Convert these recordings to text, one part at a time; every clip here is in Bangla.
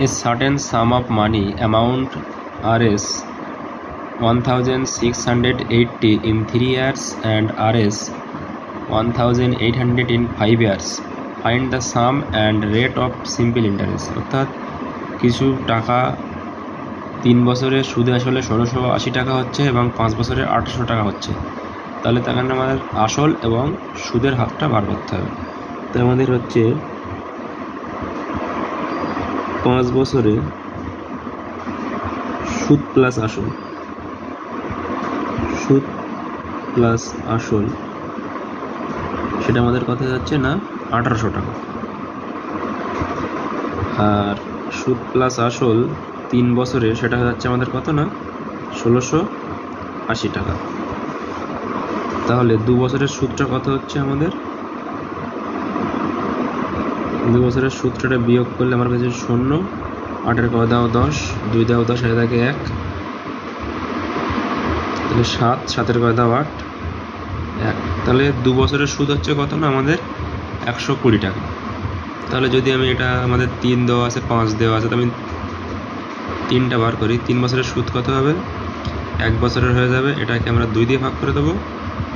A certain sum of money amount Rs 1680 in 3 years and Rs 1800 in 5 years. Find the sum and rate of simple interest. অর্থাৎ কিছু টাকা 3 বছরের সুদে আসলে 1680 টাকা হচ্ছে এবং 5 বছরের 800 টাকা হচ্ছে। তাহলে তার কারণে আমাদের আসল এবং সুদের হারটা বার করতে হবে। তো আমাদের হচ্ছে 5 বছরে সুদ প্লাস আসল, সুদ প্লাস আসল সেটা আমাদের কত যাচ্ছে না 1800 টাকা। আর সুদ প্লাস আসল 3 বছরে সেটা যাচ্ছে আমাদের কত না 1680 টাকা। তাহলে 2 বছরের সুদটা কত হচ্ছে আমাদের, 2 বছরের সূত্রটা বিয়োগ করলে আমার কাছে 0, 8 ক দাও 10, 2 দাও 10, আর থাকে 1, তাহলে 7, 7 ক দাও 8, 1। তাহলে 2 বছরের সুদ হচ্ছে কত না আমাদের 120 টাকা। তাহলে যদি আমি এটা আমাদের 3 দেওয়া আছে 5 দেওয়া আছে, তো আমি 3টা বার করি, 3 বছরের সুদ কত হবে 1 বছরের হয়ে যাবে, এটাকে আমরা 2 দিয়ে ভাগ করে দেবো।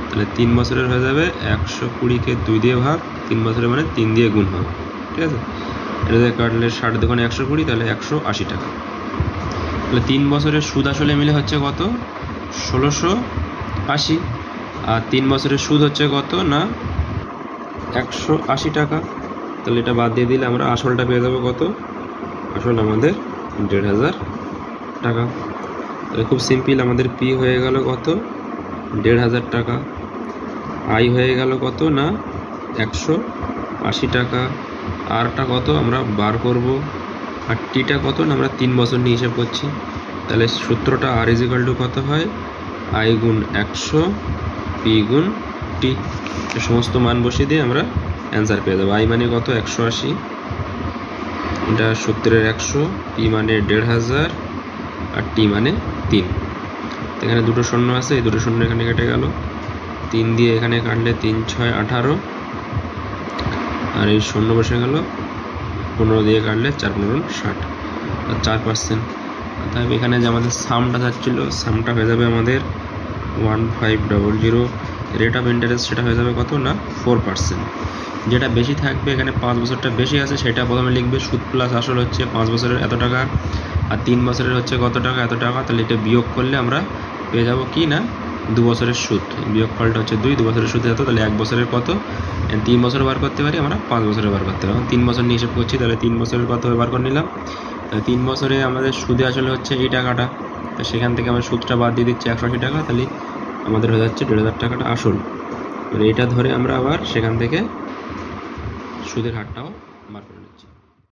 তাহলে 3 বছরের হয়ে যাবে 120কে 2 দিয়ে ভাগ, 3 বছরের মানে 3 দিয়ে গুণ হবে, ঠিক আছে। এটা দিয়ে কাটলে 60 দোকানে 120, তাহলে 180 টাকা। তাহলে 3 বছরের সুদ আসলে মিলে হচ্ছে কত 1680, আর 3 বছরের সুদ হচ্ছে কত না 180 টাকা। তাহলে এটা বাদ দিয়ে দিলে আমরা আসলটা পেয়ে যাবো কত, আসল আমাদের 1500 টাকা। তাহলে খুব সিম্পল, আমাদের পি হয়ে গেল কত 1500 টাকা, আই হয়ে গেল কত না 180 টাকা, আরটা কত আমরা বার করব, আর টিটা কত না আমরা 3 বছর নিয়ে হিসাব করছি। তাহলে সূত্রটা আর ইজ ইকুয়াল টু কত হয়, আই গুণ 100 পি গুণ টি। সমস্ত মান বসিয়ে দিয়ে আমরা অ্যান্সার পেয়ে যাবো। আই মানে কত 180, এটা সূত্রের 100, পি মানে 1500, আর টি মানে 3। এখানে দুটো শূন্য আছে, এই দুটো শূন্য এখানে কেটে গেল, 3 দিয়ে এখানে কাটলে 3 6 18, আর এই শূন্য বসে গেল, 15 দিয়ে কাটলে 4 15 60, আর 4%। অর্থাৎ এখানে যে আমাদের সামটা যাচ্ছিল, সামটা হয়ে যাবে আমাদের 1500। রেট অফ ইন্টারেস্ট সেটা হয়ে যাবে কত না 4%। যেটা বেশি থাকবে এখানে 5 বছরটা বেশি আছে, সেটা প্রথমে লিখবে সুদ প্লাস আসল হচ্ছে 5 বছরের এত টাকা, আর 3 বছরের হচ্ছে কত টাকা এত টাকা। তাহলে এটা বিয়োগ করলে আমরা পেয়ে যাব কি না 2 বছরের সুদ, বিয়োগ ফলটা হচ্ছে 2 বছরের সুদ এত। তাহলে 1 বছরের কত 3 বছর বার করতে পারি, আমরা 5 বছরে বার করতে পারি। 3 বছর নিয়ে হিসেব করছি, তাহলে 3 বছরের কত বার করে নিলাম। 3 বছরে আমাদের সুদে আসলে হচ্ছে এই টাকাটা, তো সেখান থেকে আমরা সুদটা বাদ দিয়ে দিচ্ছি 180 টাকা, তাহলে আমাদের হয়ে যাচ্ছে 1500 টাকাটা আসল। এটা ধরে আমরা আবার সেখান থেকে সুদের হারটাও বার করে